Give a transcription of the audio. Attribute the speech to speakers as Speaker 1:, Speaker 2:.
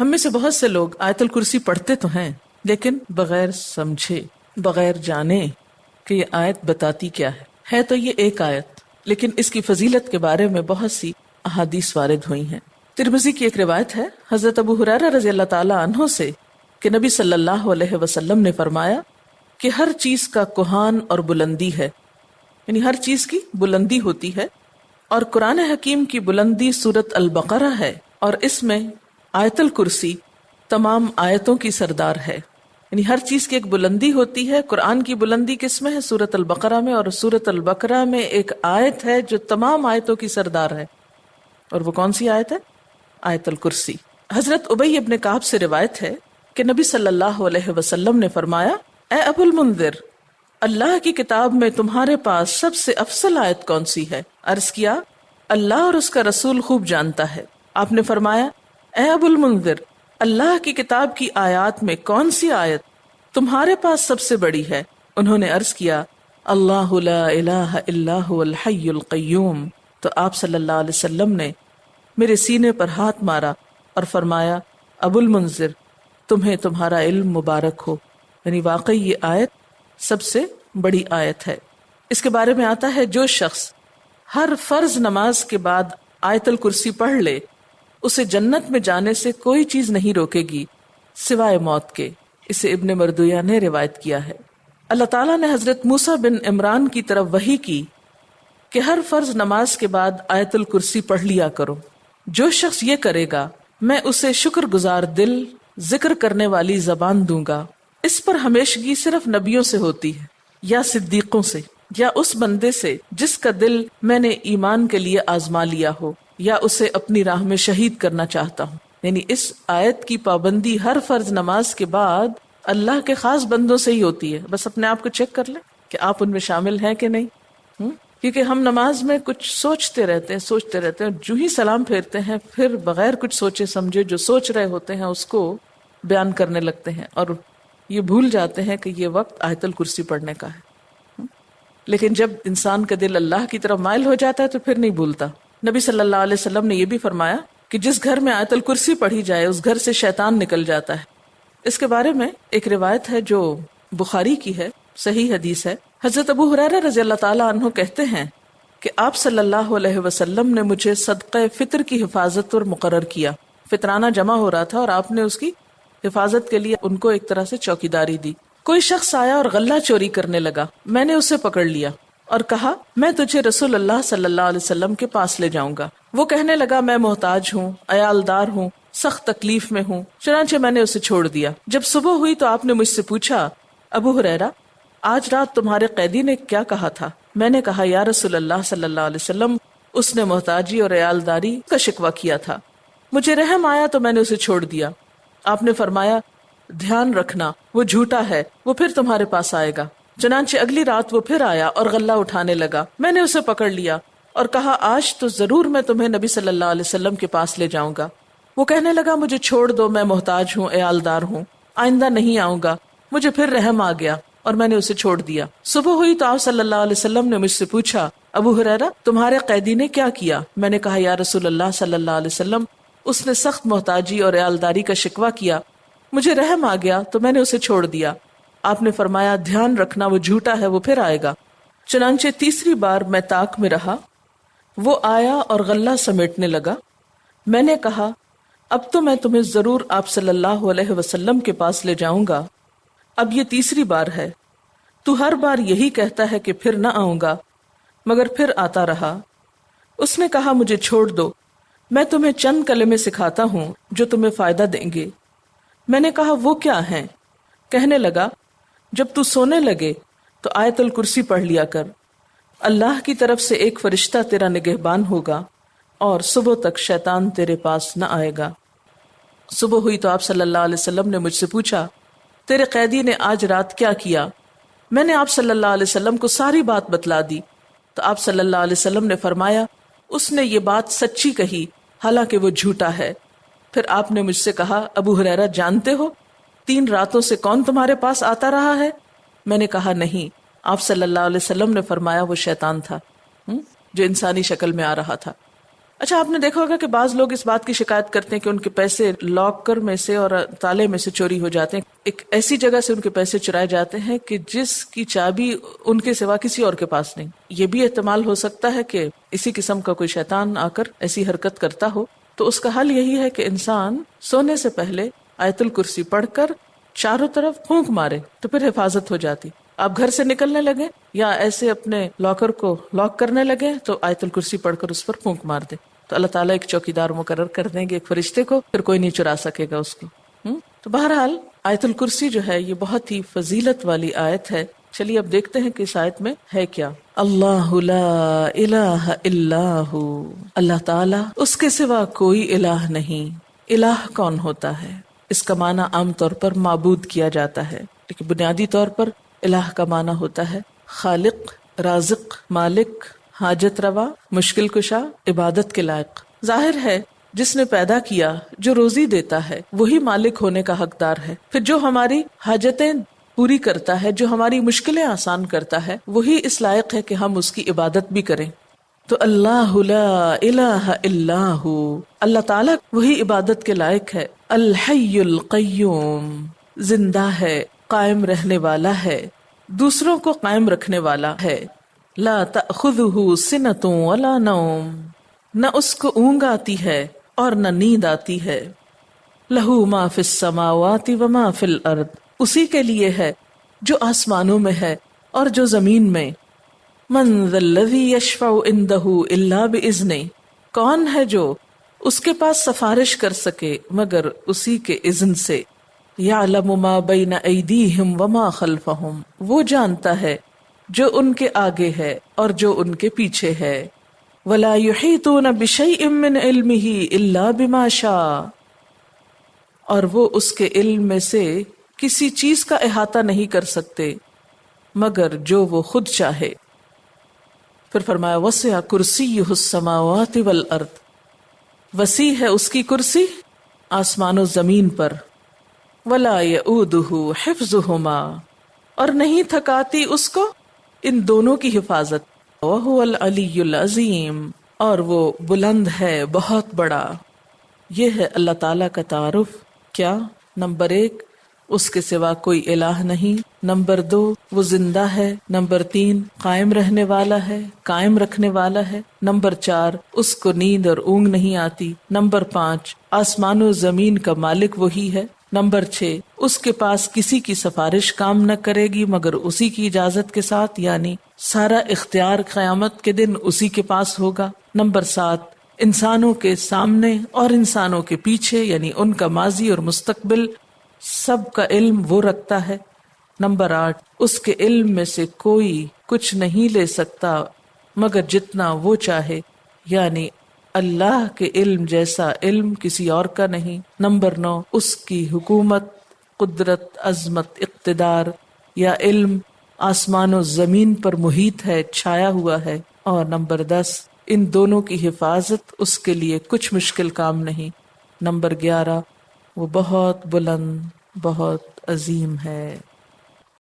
Speaker 1: ہم میں سے بہت سے لوگ آیت الکرسی پڑھتے تو ہیں لیکن بغیر سمجھے، بغیر جانے کہ یہ آیت بتاتی کیا ہے تو یہ ایک آیت، لیکن اس کی فضیلت کے بارے میں بہت سی احادیث وارد ہوئی ہیں۔ ترمذی کی ایک روایت ہے حضرت ابو ہریرہ رضی اللہ تعالی عنہ سے کہ نبی صلی اللہ علیہ وسلم نے فرمایا کہ ہر چیز کا کوہان اور بلندی ہے، یعنی ہر چیز کی بلندی ہوتی ہے، اور قرآن حکیم کی بلندی سورۃ البقرہ ہے، اور اس میں آیت الکرسی تمام آیتوں کی سردار ہے۔ یعنی ہر چیز کی ایک بلندی ہوتی ہے۔ قرآن کی بلندی کس میں ہے؟ سورۃ البقرہ میں، اور سورۃ البقرہ میں ایک آیت ہے جو تمام آیتوں کی سردار ہے، اور وہ کون سی آیت ہے؟ آیت الکرسی۔ حضرت ابی ابن کعب سے روایت ہے کہ نبی صلی اللہ علیہ وسلم نے فرمایا، اے ابو المنذر، اللہ کی کتاب میں تمہارے پاس سب سے افضل آیت کون سی ہے؟ عرض کیا، اللہ اور اس کا رسول خوب جانتا ہے۔ آپ نے فرمایا، اے ابو المنذر، اللہ کی کتاب کی آیات میں کون سی آیت تمہارے پاس سب سے بڑی ہے؟ انہوں نے عرض کیا، اللہ لا الہ الا هو الحی القیوم۔ تو آپ صلی اللہ علیہ وسلم نے میرے سینے پر ہاتھ مارا اور فرمایا، ابو المنذر، تمہیں تمہارا علم مبارک ہو، یعنی واقعی یہ آیت سب سے بڑی آیت ہے۔ اس کے بارے میں آتا ہے، جو شخص ہر فرض نماز کے بعد آیت الکرسی پڑھ لے، اسے جنت میں جانے سے کوئی چیز نہیں روکے گی سوائے موت کے۔ اسے ابن مردویہ نے روایت کیا ہے۔ اللہ تعالیٰ نے حضرت موسیٰ بن عمران کی طرف وحی کی کہ ہر فرض نماز کے بعد آیت الکرسی پڑھ لیا کرو۔ جو شخص یہ کرے گا، میں اسے شکر گزار دل، ذکر کرنے والی زبان دوں گا۔ اس پر ہمیشگی صرف نبیوں سے ہوتی ہے، یا صدیقوں سے، یا اس بندے سے جس کا دل میں نے ایمان کے لیے آزما لیا ہو، یا اسے اپنی راہ میں شہید کرنا چاہتا ہوں۔ یعنی اس آیت کی پابندی ہر فرض نماز کے بعد اللہ کے خاص بندوں سے ہی ہوتی ہے۔ بس اپنے آپ کو چیک کر لیں کہ آپ ان میں شامل ہیں کہ نہیں۔ کیونکہ ہم نماز میں کچھ سوچتے رہتے ہیں، جو ہی سلام پھیرتے ہیں پھر بغیر کچھ سوچے سمجھے جو سوچ رہے ہوتے ہیں اس کو بیان کرنے لگتے ہیں، اور یہ بھول جاتے ہیں کہ یہ وقت آیت الکرسی پڑھنے کا ہے۔ لیکن جب انسان کا دل اللہ کی طرف مائل ہو جاتا ہے تو پھر نہیں بھولتا۔ نبی صلی اللہ علیہ وسلم نے یہ بھی فرمایا کہ جس گھر میں آیت الکرسی پڑھی جائے اس گھر سے شیطان نکل جاتا ہے۔ اس کے بارے میں ایک روایت ہے جو بخاری کی ہے، صحیح حدیث ہے۔ حضرت ابو ہریرہ رضی اللہ تعالی عنہ کہتے ہیں کہ آپ صلی اللہ علیہ وسلم نے مجھے صدقہ فطر کی حفاظت پر مقرر کیا۔ فطرانہ جمع ہو رہا تھا اور آپ نے اس کی حفاظت کے لیے ان کو ایک طرح سے چوکیداری دی۔ کوئی شخص آیا اور غلہ چوری کرنے لگا، میں نے اسے پکڑ لیا اور کہا، میں تجھے رسول اللہ صلی اللہ علیہ وسلم کے پاس لے جاؤں گا۔ وہ کہنے لگا، میں محتاج ہوں، عیالدار ہوں، سخت تکلیف میں ہوں۔ چنانچہ میں نے اسے چھوڑ دیا۔ جب صبح ہوئی تو آپ نے مجھ سے پوچھا، ابو ہریرہ، آج رات تمہارے قیدی نے کیا کہا تھا؟ میں نے کہا، یا رسول اللہ صلی اللہ علیہ وسلم، اس نے محتاجی اور عیالداری کا شکوہ کیا تھا۔ مجھے رحم آیا تو میں نے اسے چھوڑ دیا۔ آپ نے فرمایا، دھیان رکھنا، وہ جھوٹا ہے، وہ پھر تمہارے پاس آئے گا۔ چنانچہ اگلی رات وہ پھر آیا اور غلہ اٹھانے لگا۔ میں نے اسے پکڑ لیا اور کہا، آج تو ضرور میں تمہیں نبی صلی اللہ علیہ وسلم کے پاس لے جاؤں گا۔ وہ کہنے لگا، مجھے چھوڑ دو، میں محتاج ہوں، عیالدار ہوں، آئندہ نہیں آؤں گا۔ مجھے پھر رحم آ گیا اور میں نے اسے چھوڑ دیا۔ صبح ہوئی تو آپ صلی اللہ علیہ وسلم نے مجھ سے پوچھا، ابو ہریرہ، تمہارے قیدی نے کیا کیا؟ میں نے کہا، یا رسول اللہ صلی اللہ علیہ وسلم، اس نے سخت محتاجی اور عیالداری کا شکوہ کیا، مجھے رحم آ گیا تو میں نے اسے چھوڑ دیا۔ آپ نے فرمایا، دھیان رکھنا، وہ جھوٹا ہے، وہ پھر آئے گا۔ چنانچہ تیسری بار میں طاق میں رہا، وہ آیا اور غلہ سمیٹنے لگا۔ میں نے کہا، اب تو میں تمہیں ضرور آپ صلی اللہ علیہ وسلم کے پاس لے جاؤں گا، اب یہ تیسری بار ہے۔ تو ہر بار یہی کہتا ہے کہ پھر نہ آؤں گا، مگر پھر آتا رہا۔ اس نے کہا، مجھے چھوڑ دو، میں تمہیں چند کلمے سکھاتا ہوں جو تمہیں فائدہ دیں گے۔ میں نے کہا، وہ کیا ہیں؟ کہنے لگا، جب تو سونے لگے تو آیت الکرسی پڑھ لیا کر، اللہ کی طرف سے ایک فرشتہ تیرا نگہبان ہوگا اور صبح تک شیطان تیرے پاس نہ آئے گا۔ صبح ہوئی تو آپ صلی اللہ علیہ وسلم نے مجھ سے پوچھا، تیرے قیدی نے آج رات کیا کیا؟ میں نے آپ صلی اللہ علیہ وسلم کو ساری بات بتلا دی تو آپ صلی اللہ علیہ وسلم نے فرمایا، اس نے یہ بات سچی کہی، حالانکہ وہ جھوٹا ہے۔ پھر آپ نے مجھ سے کہا، ابو ہریرہ، جانتے ہو 3 راتوں سے کون تمہارے پاس آتا رہا ہے؟ میں نے کہا، نہیں۔ آپ صلی اللہ علیہ وسلم نے فرمایا، وہ شیطان تھا جو انسانی شکل میں آ رہا تھا۔ اچھا، آپ نے دیکھا ہوگا کہ بعض لوگ اس بات کی شکایت کرتے ہیں کہ ان کے پیسے لاکر میں سے اور تالے میں سے چوری ہو جاتے ہیں. ایک ایسی جگہ سے ان کے پیسے چرائے جاتے ہیں کہ جس کی چابی ان کے سوا کسی اور کے پاس نہیں. یہ بھی احتمال ہو سکتا ہے کہ اسی قسم کا کوئی شیطان آ کر ایسی حرکت کرتا ہو. تو اس کا حل یہی ہے کہ انسان سونے سے پہلے آیت الکرسی پڑھ کر چاروں طرف پھونک مارے تو پھر حفاظت ہو جاتی. آپ گھر سے نکلنے لگے یا ایسے اپنے لاکر کو لاک کرنے لگے تو آیت الکرسی پڑھ کر اس پر پھونک مار دے تو اللہ تعالیٰ ایک چوکیدار مقرر کر دیں گے، ایک فرشتے کو، پھر کوئی نہیں چرا سکے گا اس کو. تو بہرحال آیت الکرسی جو ہے یہ بہت ہی فضیلت والی آیت ہے. چلیے اب دیکھتے ہیں کہ اس آیت میں ہے کیا. اللہ لا الہ الا ہو، اللہ تعالیٰ اس کے سوا کوئی الہ نہیں. الہ کون ہوتا ہے؟ اس کا معنی عام طور پر معبود کیا جاتا ہے، لیکن بنیادی طور پر الہ کا معنی ہوتا ہے خالق، رازق، مالک، حاجت روا، مشکل کشا، عبادت کے لائق. ظاہر ہے جس نے پیدا کیا، جو روزی دیتا ہے، وہی مالک ہونے کا حقدار ہے. پھر جو ہماری حاجتیں پوری کرتا ہے، جو ہماری مشکلیں آسان کرتا ہے، وہی اس لائق ہے کہ ہم اس کی عبادت بھی کریں. تو اللہ لا الہ الا ہو، اللہ تعالیٰ وہی عبادت کے لائق ہے. الحی القیوم، زندہ ہے، قائم رہنے والا ہے، دوسروں کو قائم رکھنے والا ہے. لا تأخذہ سنۃ ولا نوم، نہ اس کو اونگ آتی ہے اور نہ نیند آتی ہے. لہ ما فی السماوات وما فی الارض، اسی کے لیے ہے جو آسمانوں میں ہے اور جو زمین میں. من ذا الذی یشفع عندہ الا باذنہ، کون ہے جو اس کے پاس سفارش کر سکے مگر اسی کے اذن سے. یعلم ما بین ایدیہم وما خلفہم، وہ جانتا ہے جو ان کے آگے ہے اور جو ان کے پیچھے ہے. ولا یحیطون بشیء من علمہ الا بما شاء، اور وہ اس کے علم میں سے کسی چیز کا احاطہ نہیں کر سکتے مگر جو وہ خود چاہے. پھر فرمایا وسع کرسیہ السماوات والارض، وسیع ہے اس کی کرسی آسمان و زمین پر. ولا یؤودہ حفظہما، اور نہیں تھکاتی اس کو ان دونوں کی حفاظت. وہو العلی العظیم، اور وہ بلند ہے، بہت بڑا. یہ ہے اللہ تعالیٰ کا تعارف. کیا؟ نمبر 1، اس کے سوا کوئی الہ نہیں. نمبر 2، وہ زندہ ہے. نمبر 3، قائم رہنے والا ہے، قائم رکھنے والا ہے. نمبر 4، اس کو نیند اور اونگ نہیں آتی. نمبر 5، آسمان و زمین کا مالک وہی ہے. نمبر 6، اس کے پاس کسی کی سفارش کام نہ کرے گی مگر اسی کی اجازت کے ساتھ، یعنی سارا اختیار قیامت کے دن اسی کے پاس ہوگا. نمبر 7، انسانوں کے سامنے اور انسانوں کے پیچھے، یعنی ان کا ماضی اور مستقبل سب کا علم وہ رکھتا ہے. نمبر 8، اس کے علم میں سے کوئی کچھ نہیں لے سکتا مگر جتنا وہ چاہے، یعنی اللہ کے علم جیسا علم کسی اور کا نہیں. نمبر 9، اس کی حکومت، قدرت، عظمت، اقتدار یا علم آسمان و زمین پر محیط ہے، چھایا ہوا ہے. اور نمبر 10، ان دونوں کی حفاظت اس کے لیے کچھ مشکل کام نہیں. نمبر 11، وہ بہت بلند، بہت عظیم ہے.